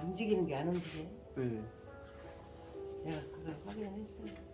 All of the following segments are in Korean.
움직이는 게 안 움직여. 네. 내가 그걸 확인했어.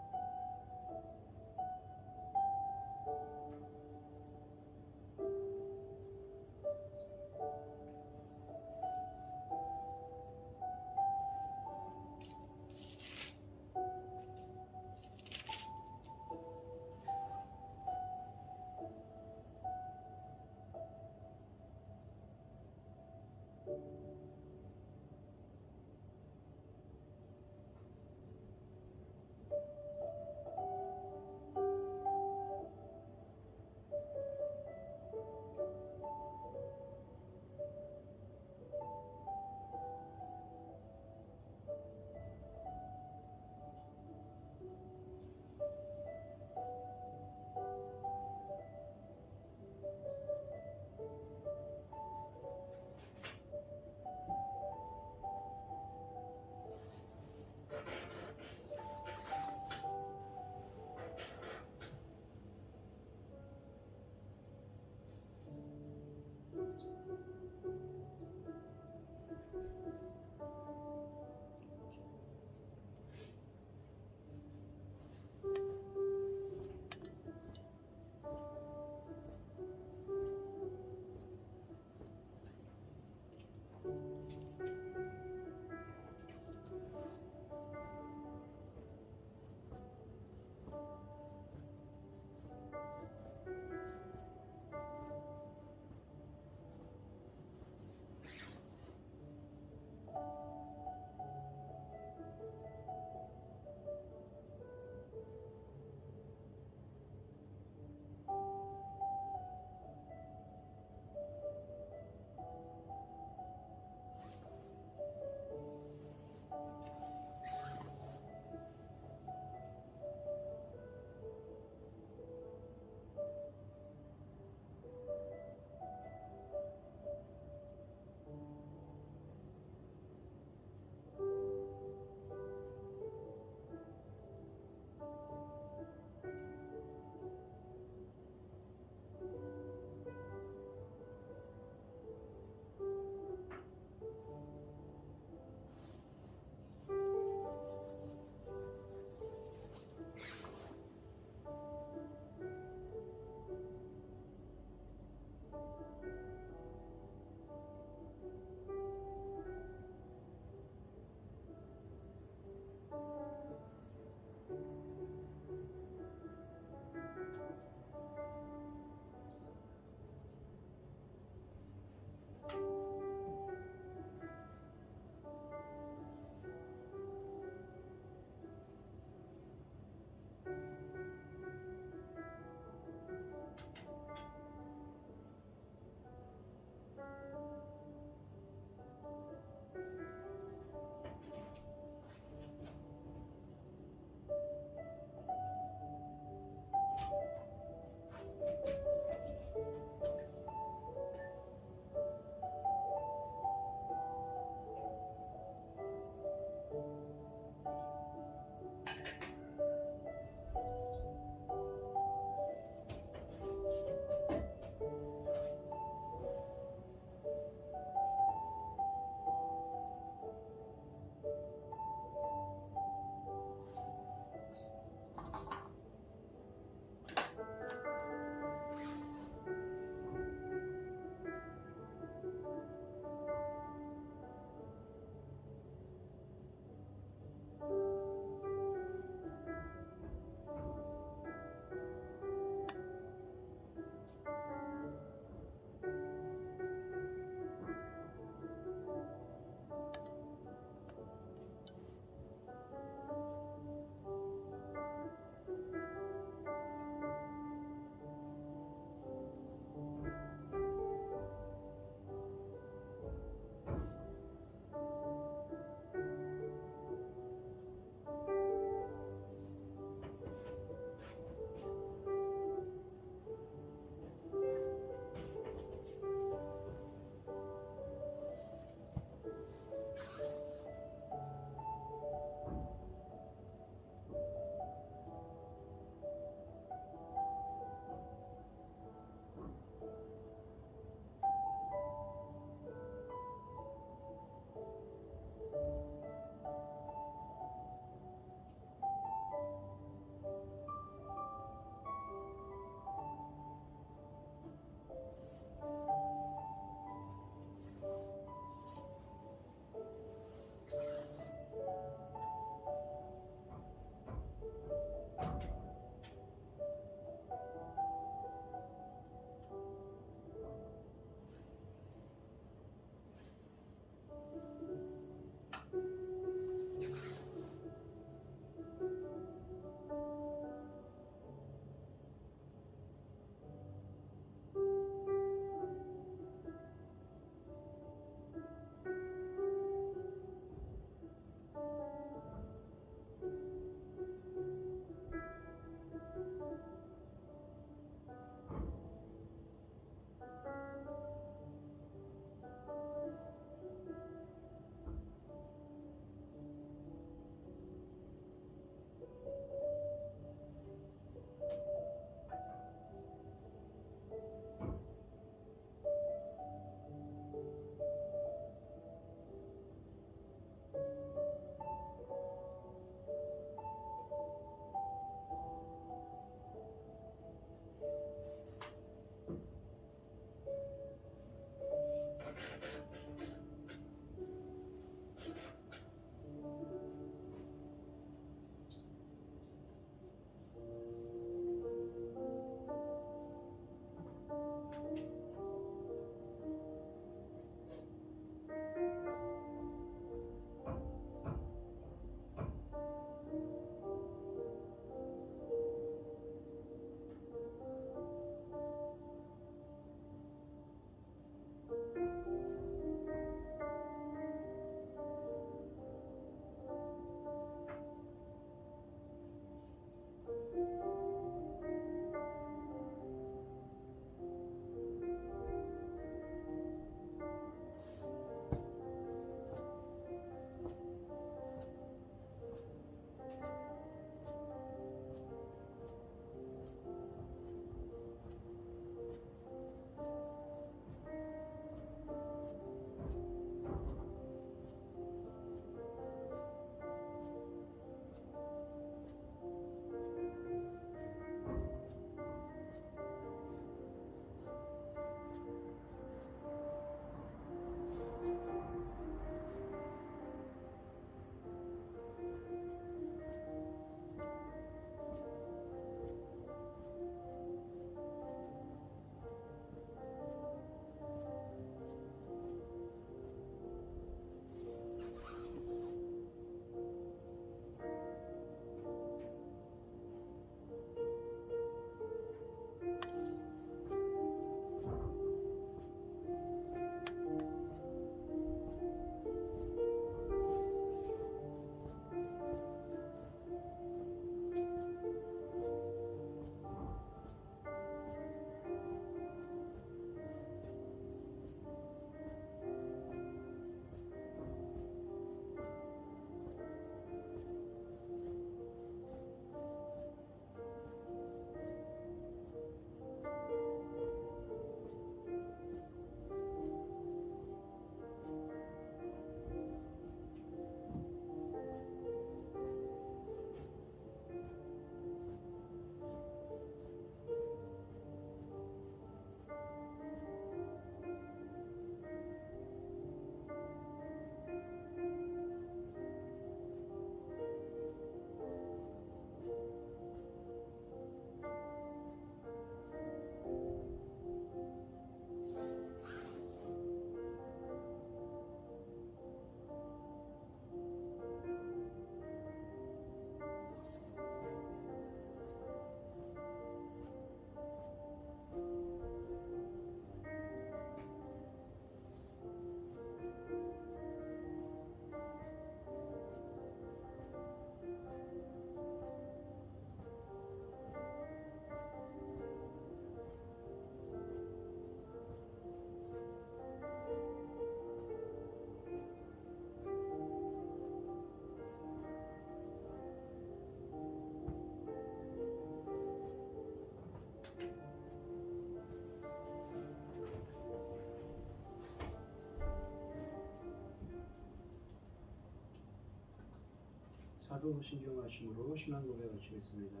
하나도 신경하심으로 신앙 고백하시겠습니다.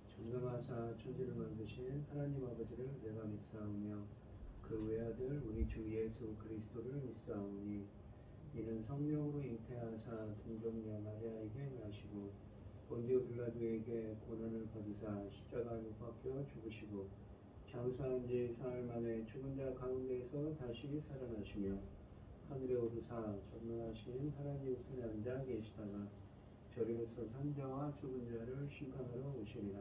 전능하사 천지를 만드신 하나님 아버지를 내가 믿사오며 그 외아들 우리 주 예수 그리스도를 믿사오니 이는 성령으로 잉태하사 동정녀 마리아에게 나시고 본디오 빌라도에게 고난을 받으사 십자가에 못 박혀 죽으시고 장사한 지 사흘 만에 죽은 자 가운데에서 다시 살아나시며 하늘에 오르사 전능하신 하나님 우편에 앉아 계시다가 저리로서 산자와 죽은 자를 심판하러 오시리라.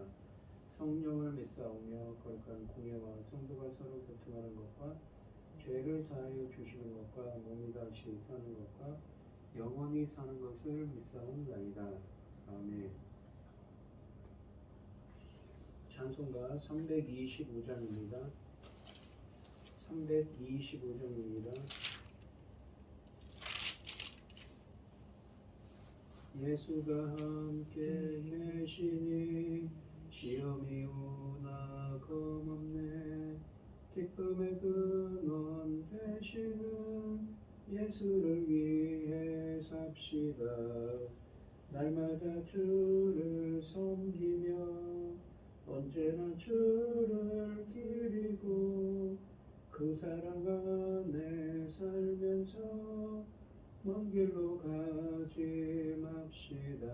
성령을 믿사오며 거룩한 공예와 성도가 서로 교통하는 것과 죄를 사하여 주시는 것과 몸이 다시 사는 것과 영원히 사는 것을 믿사옵나이다. 아멘. 찬송가 325장입니다. 325장입니다. 예수가 함께 계시니 시험이 오나 겁없네. 기쁨의 근원 되시는 예수를 위해 삽시다. 날마다 주를 섬기며 언제나 주를 기리고 그 사랑 안에 살면서 먼 길로 가지 맙시다.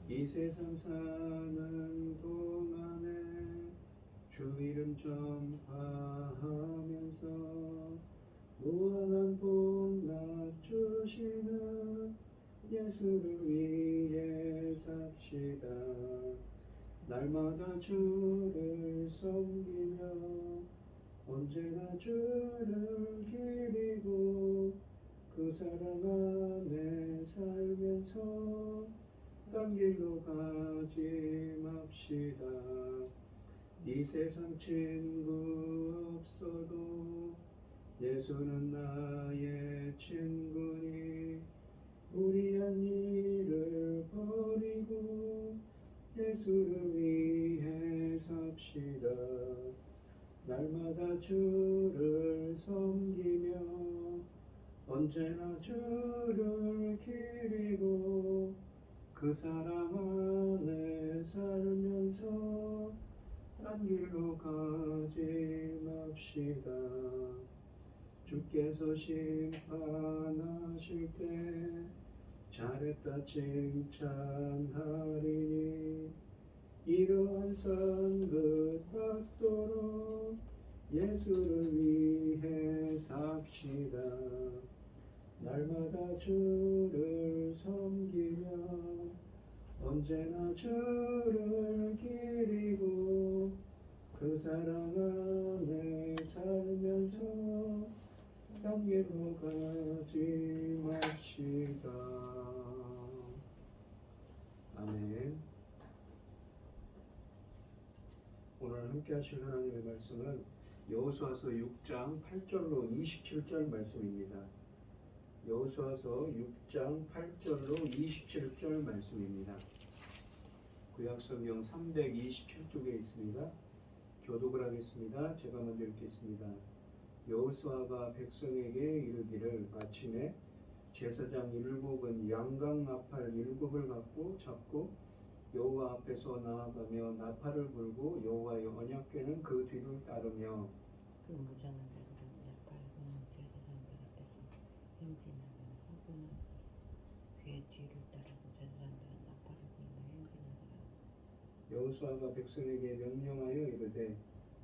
이 세상 사는 동안에 주 이름 전파하면서 무한한 복락 주시는 예수를 위해 삽시다. 날마다 주를 섬기며 언제나 주를 기리고 그 사랑 안에 살면서 딴 길로 가지 맙시다. 이 세상 친구 없어도 예수는 나의 친구니 무리한 일을 버리고 예수를 위해 삽시다. 날마다 주를 섬기며 언제나 주를 기리고 그 사랑 안에 살면서 딴 길로 가지 맙시다. 주께서 심판하실 때 잘했다 칭찬하리니 이러한 상급 받도록 예수를 위해 삽시다. 날마다 주를 섬기며 언제나 주를 기리고 그 사랑 안에 살면서 딴 길로 가지 맙시다. 아멘. 오늘 함께 하실 하나님의 말씀은 여호수아서 6장 8절로 27절 말씀입니다. 여호수아서 6장 8절로 27절 말씀입니다. 구약성경 327쪽에 있습니다. 교독을 하겠습니다. 제가 먼저 읽겠습니다. 여호수아가 백성에게 이르기를 아침에 제사장 7은 양각 나팔 7을 갖고 잡고 여호와 앞에서 나아가며 나팔을 불고 여호와의 언약궤는 그 뒤를 따르며 그 무장한 자들은 나팔 부는 제사장들 앞에서 행진하며 하고는 그의 뒤를 따르고 제사장들은 나팔을 불며 행진하더라. 여호수아가 백성에게 명령하여 이르되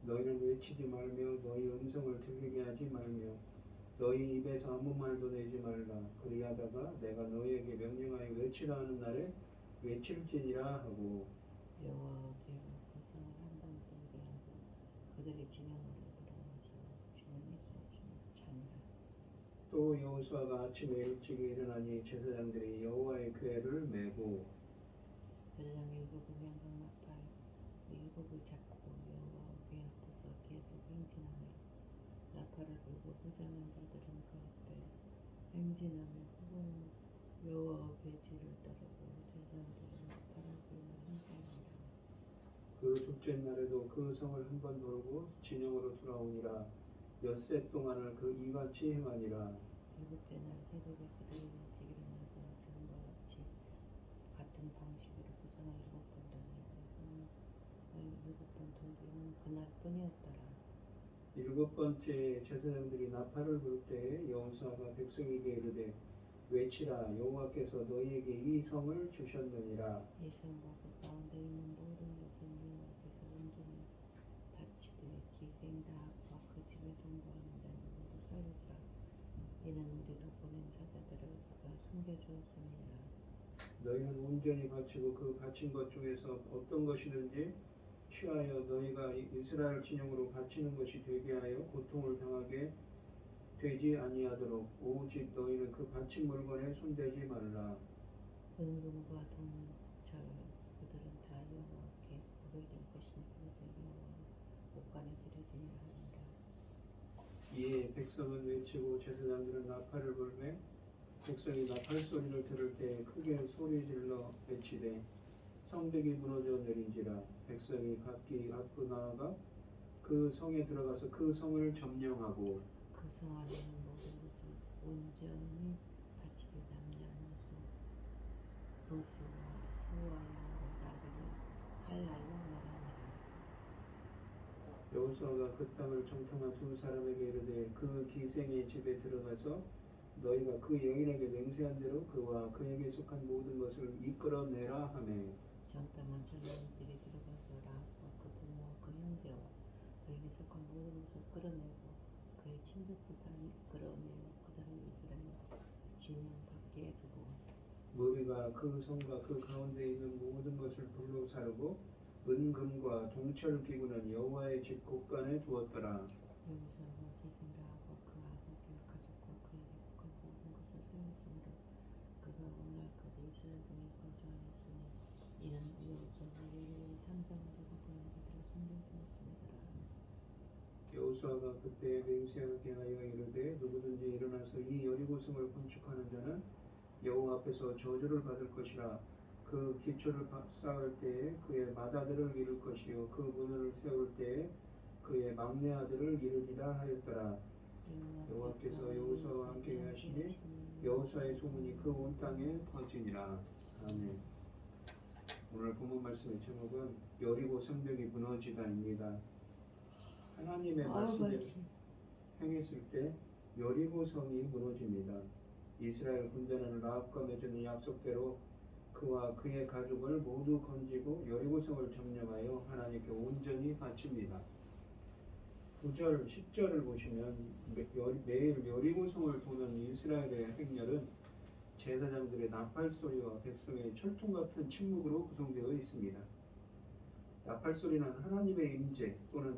너희는 외치지 말며 너희 음성을 들리게 하지 말며 너희 입에서 아무 말도 내지 말라. 그리하다가 내가 너희에게 명령하여 외치라 하는 날에 외칠지니라 하고 여호와께로 그 성을 한번 돌게 하고 그들의 진영으로 돌아와서 진영에서 자니라. 또 여호수아가 아침에 일찍 일어나니 제사장들이 여호와의 궤를 메고 제사장 7은 양각 나팔 7을 잡고 여호와 궤 앞에서 계속 행진하며 나팔을 불고 무장한 자들은 그 앞에 행진하며 후보는 여호와 궤 뒤를 따르고 제사장들은 나팔을 불며 행진하니라. 그 둘째 날에도 그 성을 한 번 돌고 진영으로 돌아오니라. 엿새 동안을 그 이같이 행하니라. 7째 날 새벽에 그들이 일찍 일어나서 전과 같이 우리는 그날뿐이었더라. 일곱 번째 제사장들이 나팔을 부를 때에 여호수아가 백성에게 이르되 외치라 여호와께서 너희에게 이 성을 주셨느니라. 이 성과 그 가운데 있는 모든 것은 여호와께서 온전히 바치되 기생 라합과 그 집에 동거하는 자는 모두 살려주라. 이는 우리가 보낸 사자들을 그가 숨겨주었음이니라. 너희는 온전히 바치고 그 바친 것 중에서 어떤 것이든지 취하여 너희가 이스라엘 진영으로 바치는 것이 되게 하여 고통을 당하게 되지 아니하도록 오직 너희는 그 바친 물건에 손대지 말라. 은금과 동철 그들은 다 여호와께 구별된 것이니 그것을 여호와 옷간에 드려지니라 하니라. 이에 백성은 외치고 제사장들은 나팔을 불매 백성이 나팔 소리를 들을 때 크게 소리질러 외치되 성벽이 무너져 내린지라. 백성이 각기 앞으로 나아가 그 성에 들어가서 그 성을 점령하고 그 성 안에 있는 모든 것을 온전히 바치되 남녀노소 노소와 소와 양과 나귀를 칼날로 멸하니라. 여호수아가 그 땅을 정탐한 두 사람에게 이르되 그 기생의 집에 들어가서 너희가 그 여인에게 맹세한 대로 그와 그에게 속한 모든 것을 이끌어내라 하매 정탐한 전령들이 들어가서 라합과 그 부모와 그 형제와 그에게 속한 모든 것을 끌어내고 그의 친족도 다 이끌어내어 그들을 이스라엘 진영 밖에 두고 무비가 그 성과 그 가운데 있는 모든 것을 불로 사르고 은금과 동철 기구는 여호와의 집 곳간에 두었더라. 여호수아가 기생 라합과 그 아버지 가족과 그에게 속한 모든 것을 살렸으므로 그가 오늘날까지 이스라엘 중에 거주하였으니 이는 여호수아가 여호와의 탐정하다가 보낸 자들을 숨겨두었음이더라. 여호수아가 그때 맹세하게 하여 이르되 누구든지 일어나서 이 여리고성을 건축하는 자는 여호와 앞에서 저주를 받을 것이라. 그 기초를 쌓을 때에 그의 맏아들을 이룰 것이요 그 문을 세울 때에 그의 막내 아들을 이루리라 하였더라. 여호와께서 여호수아와 함께 하시니 여호수아의 소문이 그 온 땅에 퍼지니라. 아멘. 오늘 본문 말씀의 제목은 여리고 성벽이 무너지다입니다. 하나님의 말씀대로 행했을 때 여리고 성이 무너집니다. 이스라엘 군대는 라합과 맺은 약속대로 그와 그의 가족을 모두 건지고 여리고 성을 점령하여 하나님께 온전히 바칩니다. 9절, 10절을 보시면 매일 여리고 성을 도는 이스라엘의 행렬은 제사장들의 나팔 소리와 백성의 철통 같은 침묵으로 구성되어 있습니다. 나팔 소리는 하나님의 임재 또는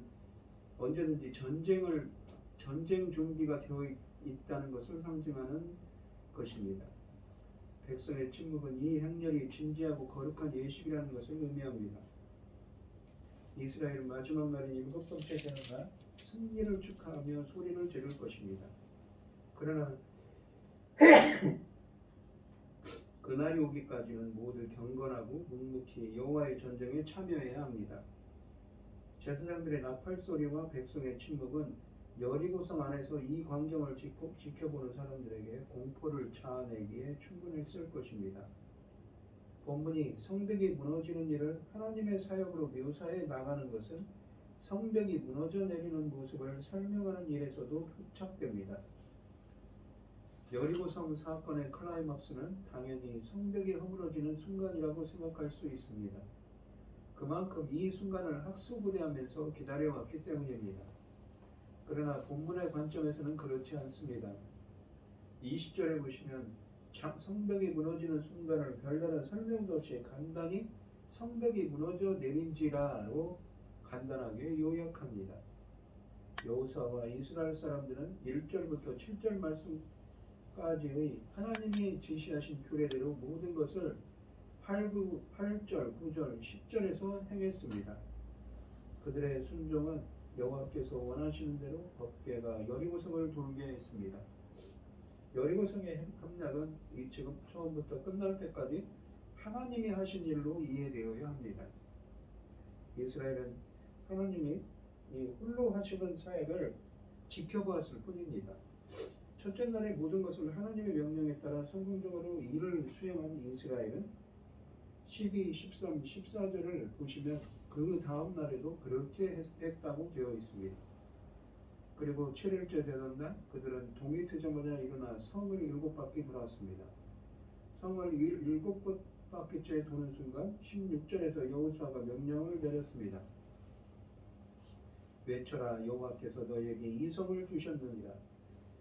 언제든지 전쟁 준비가 되어 있다는 것을 상징하는 것입니다. 백성의 침묵은 이 행렬이 진지하고 거룩한 예식이라는 것을 의미합니다. 이스라엘은 마지막 날인 일곱 번째 제사가 승리를 축하하며 소리를 지를 것입니다. 그러나 그날이 오기까지는 모두 경건하고 묵묵히 여호와의 전쟁에 참여해야 합니다. 제사장들의 나팔 소리와 백성의 침묵은 여리고성 안에서 이 광경을 지켜보는 사람들에게 공포를 자아내기에 충분했을 것입니다. 본문이 성벽이 무너지는 일을 하나님의 사역으로 묘사해 나가는 것은 성벽이 무너져 내리는 모습을 설명하는 일에서도 포착됩니다. 여리고성 사건의 클라이막스는 당연히 성벽이 허물어지는 순간이라고 생각할 수 있습니다. 그만큼 이 순간을 학수부대하면서 기다려왔기 때문입니다. 그러나 본문의 관점에서는 그렇지 않습니다. 20절에 보시면 성벽이 무너지는 순간을 별다른 설명도 없이 간단히 성벽이 무너져 내린지라로 간단하게 요약합니다. 여호수아와 이스라엘 사람들은 1절부터 7절 말씀까지의 하나님이 지시하신 규례대로 모든 것을 8절, 9절, 10절에서 행했습니다. 그들의 순종은 여호와께서 원하시는 대로 법궤가 여리고성을 돌게 했습니다. 여리고성의 함락은 지금 처음부터 끝날 때까지 하나님이 하신 일로 이해되어야 합니다. 이스라엘은 하나님이 홀로 하시는 사역을 지켜보았을 뿐입니다. 첫째 날의 모든 것을 하나님의 명령에 따라 성공적으로 일을 수행한 이스라엘은 12, 13, 14절을 보시면 그 다음 날에도 그렇게 했다고 되어 있습니다. 그리고 7일째 되던 날 그들은 동이 트자마자 일어나 성을 7바퀴 돌았습니다. 성을 7바퀴째 도는 순간 16절에서 여호수아가 명령을 내렸습니다. 외쳐라, 여호와께서 너희에게 이 성을 주셨느니라.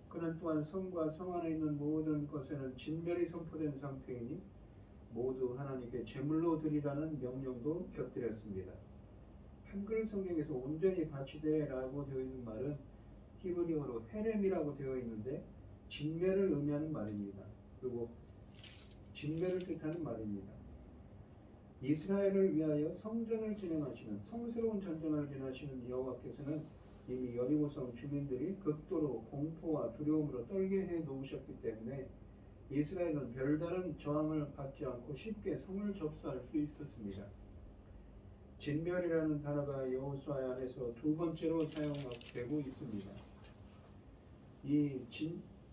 그는 또한 성과 성 안에 있는 모든 것에는 진멸이 선포된 상태이니 모두 하나님께 제물로 드리라는 명령도 곁들였습니다. 한글 성경에서 온전히 바치되라고 되어 있는 말은 히브리어로 헤렘이라고 되어 있는데 진멸을 의미하는 말입니다. 그리고 진멸을 뜻하는 말입니다. 이스라엘을 위하여 성전을 진행하시는 성스러운 전쟁을 진행하시는 여호와께서는 이미 여리고성 주민들이 극도로 공포와 두려움으로 떨게 해 놓으셨기 때문에 이스라엘은 별다른 저항을 받지 않고 쉽게 성을 접수할 수 있었습니다. 진멸이라는 단어가 여호수아 안에서 두 번째로 사용되고 있습니다. 이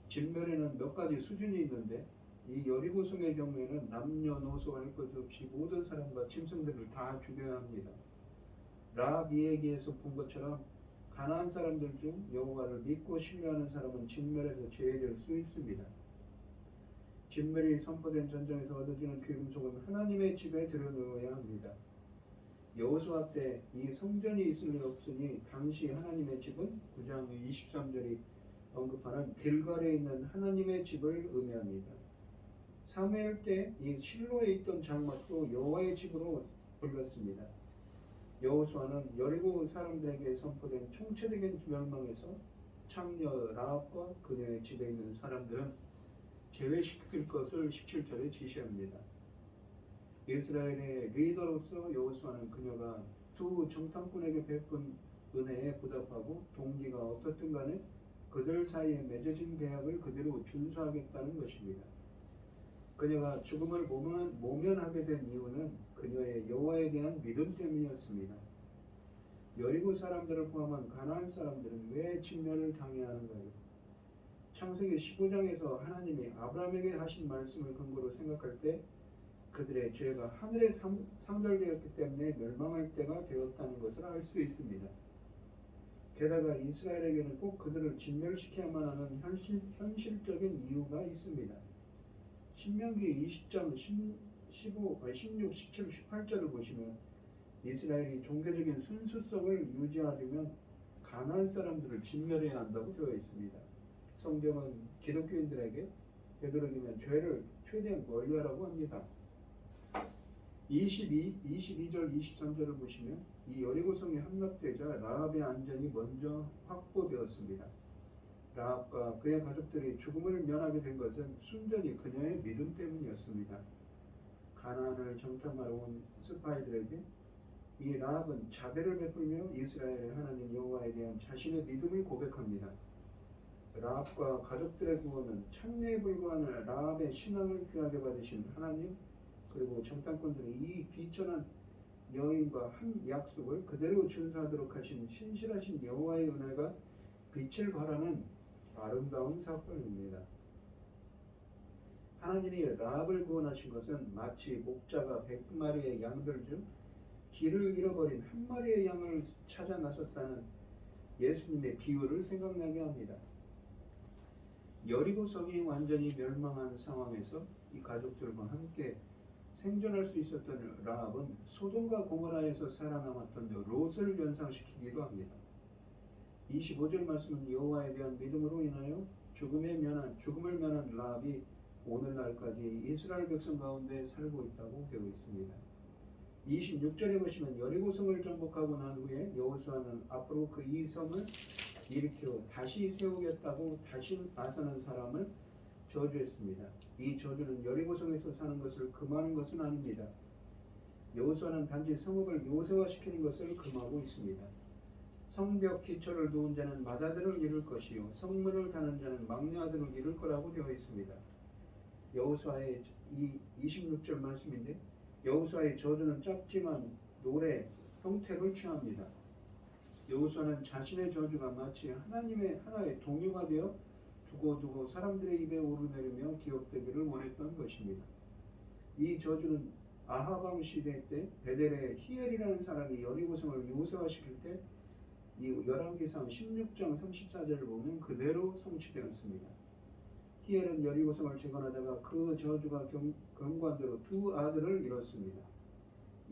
진멸에는 몇 가지 수준이 있는데 이 여리고성의 경우에는 남녀노소 할 것 없이 모든 사람과 짐승들을 다 죽여야 합니다. 라합 이야기에서 본 것처럼 가나안 사람들 중 여호와를 믿고 신뢰하는 사람은 진멸에서 제외될 수 있습니다. 진멸이 선포된 전쟁에서 얻어지는 귀금속은 하나님의 집에 들여놓아야 합니다. 여호수아 때 이 성전이 있을 리 없으니 당시 하나님의 집은 9장 23절이 언급하는 길갈에 있는 하나님의 집을 의미합니다. 사무엘 때 이 실로에 있던 장막도 여호와의 집으로 불렸습니다. 여호수아는 여리고 사람들에게 선포된 총체적인 멸망에서 창녀 라합과 그녀의 집에 있는 사람들은 제외시킬 것을 17절에 지시합니다. 이스라엘의 리더로서 여호수아는 그녀가 두 정탐꾼에게 베푼 은혜에 보답하고 동기가 어떻든 간에 그들 사이에 맺어진 계약을 그대로 준수하겠다는 것입니다. 그녀가 죽음을 모면하게 된 이유는 그녀의 여호와에 대한 믿음 때문이었습니다. 여리고 사람들을 포함한 가나안 사람들은 왜 진멸을 당해야 하는가요? 창세기 15장에서 하나님이 아브라함에게 하신 말씀을 근거로 생각할 때 그들의 죄가 하늘에 상달되었기 때문에 멸망할 때가 되었다는 것을 알 수 있습니다. 게다가 이스라엘에게는 꼭 그들을 진멸시켜야만 하는 현실적인 이유가 있습니다. 신명기 20장 16, 17, 18절을 보시면 이스라엘이 종교적인 순수성을 유지하려면 가나안 사람들을 진멸해야 한다고 되어 있습니다. 성경은 기독교인들에게 되도록이면 죄를 최대한 멀리하라고 합니다. 22절 23절을 보시면 이 여리고성이 함락되자 라합의 안전이 먼저 확보되었습니다. 라합과 그의 가족들이 죽음을 면하게 된 것은 순전히 그녀의 믿음 때문이었습니다. 가나안을 정탐하러 온 스파이들에게 이 라합은 자비를 베풀며 이스라엘의 하나님 여호와에 대한 자신의 믿음을 고백합니다. 라합과 가족들의 구원은 창녀에 불과한 라합의 신앙을 귀하게 받으신 하나님, 그리고 정탐꾼들이 이 비천한 여인과 한 약속을 그대로 준수하도록 하신 신실하신 여호와의 은혜가 빛을 발하는 아름다운 사건입니다. 하나님이 라합을 구원하신 것은 마치 목자가 100마리의 양들 중 길을 잃어버린 한 마리의 양을 찾아 나섰다는 예수님의 비유를 생각나게 합니다. 여리고성이 완전히 멸망한 상황에서 이 가족들과 함께 생존할 수 있었던 라합은 소돔과 고모라에서 살아남았던 롯을 연상시키기도 합니다. 25절 말씀은 여호와에 대한 믿음으로 인하여 죽음을 면한 라합이 오늘날까지 이스라엘 백성 가운데 살고 있다고 되어 있습니다. 26절에 보시면 여리고성을 정복하고 난 후에 여호수아는 앞으로 그 이 성을 일으켜 다시 세우겠다고 다시 나서는 사람을 저주했습니다. 이 저주는 여리고성에서 사는 것을 금하는 것은 아닙니다. 여호수아는 단지 성읍을 요새화시키는 것을 금하고 있습니다. 성벽 기초를 놓은 자는 맏아들을 이룰 것이요 성문을 다는 자는 막내 아들을 이룰 거라고 되어 있습니다. 여호수아의 이 26절 말씀인데 여호수아의 저주는 짧지만 노래 형태를 취합니다. 여호수아는 자신의 저주가 마치 하나님의 하나의 동요가 되어 두고두고 사람들의 입에 오르내리며 기억되기를 원했던 것입니다. 이 저주는 아합 왕 시대 때 베델에 히엘이라는 사람이 여리고성을 요새화시킬 때 이 열왕기상 16장 34절을 보면 그대로 성취되었습니다. 히엘은 여리고성을 재건하다가 그 저주가 경관대로 두 아들을 잃었습니다.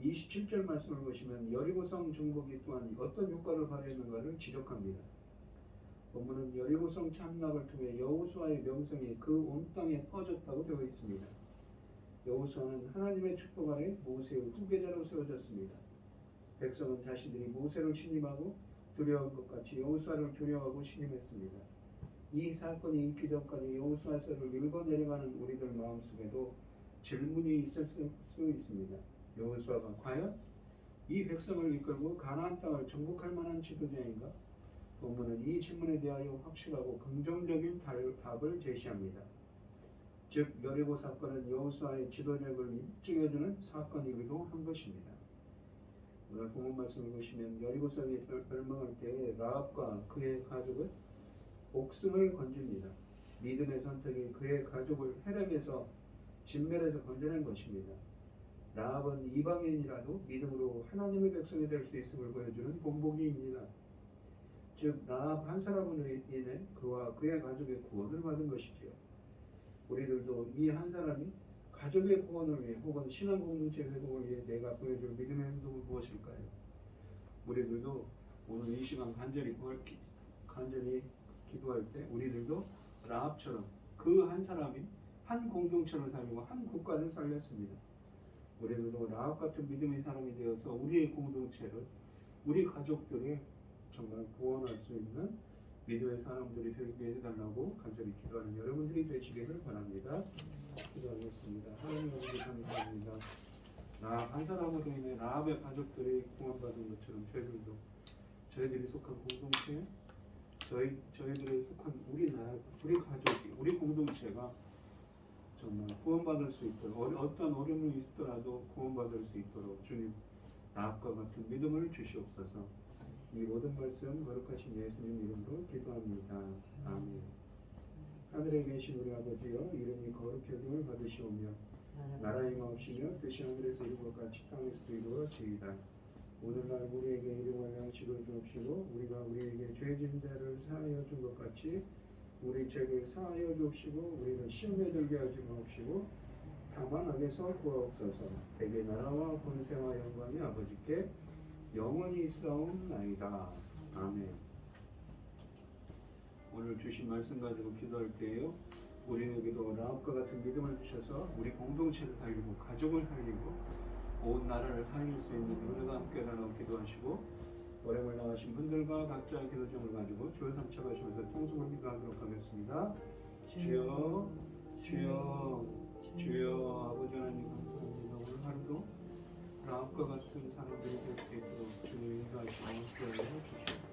27절 말씀을 보시면 여리고성 정복이 또한 어떤 효과를 발휘했는가를 지적합니다. 본문은 여리고성 참락을 통해 여호수아의 명성이 그 온 땅에 퍼졌다고 되어 있습니다. 여호수아는 하나님의 축복 아래 모세의 후계자로 세워졌습니다. 백성은 자신들이 모세를 신임하고 두려운 것 같이 여호수아를 두려워하고 신임했습니다. 이 사건이 있기 전까지 여호수아서를 읽어내려가는 우리들 마음속에도 질문이 있을 수 있습니다. 여호수아가 과연 이 백성을 이끌고 가나안 땅을 정복할 만한 지도자인가? 본문은 이 질문에 대하여 확실하고 긍정적인 답을 제시합니다. 즉 여리고 사건은 여호수아의 지도력을 입증해주는 사건이기도 한 것입니다. 오늘 본문 말씀을 보시면 여리고성이 멸망할 때 라합과 그의 가족은 목숨을 건집니다. 믿음의 선택이 그의 가족을 헤렘에서 진멸에서 건져낸 것입니다. 라합은 이방인이라도 믿음으로 하나님의 백성이 될 수 있음을 보여주는 본보기입니다. 즉 라합 한 사람으로 인해 그와 그의 가족의 구원을 받은 것이지요. 우리들도 이 한 사람이 가족의 구원을 위해 혹은 신앙 공동체 회복을 위해 내가 보여줄 믿음의 행동은 무엇일까요? 우리들도 오늘 이 시간 간절히 기도할 때 우리들도 라합처럼 그 한 사람이 한 공동체를 살리고 한 국가를 살렸습니다. 우리들도 라합 같은 믿음의 사람이 되어서 우리의 공동체를, 우리 가족들을 정말 구원할 수 있는 믿음의 사람들이 되게 해달라고 간절히 기도하는 여러분들이 되시기를 바랍니다. 기도하겠습니다. 하나님 아버지 감사합니다. 라합 한 사람으로 인해 라합의 가족들이 구원받은 것처럼 저희들이 속한 공동체, 저희들이 속한 우리 가족이, 우리 공동체가 정말 구원받을 수 있도록 어떤 어려움이 있더라도 구원받을 수 있도록 주님 라합과 같은 믿음을 주시옵소서. 이 모든 말씀 거룩하신 예수님 이름으로 기도합니다. 아멘. 하늘에 계신 우리 아버지여, 이름이 거룩히 여김을 받으시오며 나라의 마옵시며 뜻이 하늘에서 이룬 것 같이 땅에서도 이루어지이다. 오늘날 우리에게 일용할 양식을 주옵시고 우리가 우리에게 죄 지은 자를 사하여 준 것 같이 우리 죄를 사하여 주옵시고 우리를 시험에 들게 하지 마옵시고 다만 악에서 구하옵소서. 대개 나라와 권세와 영광이 아버지께 영원히 있사옵나이다. 아멘. 오늘 주신 말씀 가지고 기도할 때요, 우리에게도 라합과 같은 믿음을 주셔서 우리 공동체를 살리고 가족을 살리고 온 나라를 살릴 수 있는 은혜가 함께 달라고 기도하시고, 어려움을 당하신 분들과 각자 기도점을 가지고 주여 삼척하시면서 통성을 기도하도록 하겠습니다. 주여, 주여, 주여. 아버지 하나님 감사합니다. 오늘 하루도 라합과 같은 사람들이 될 수 있도록 주님 인도하시고 기도해 주시옵소서.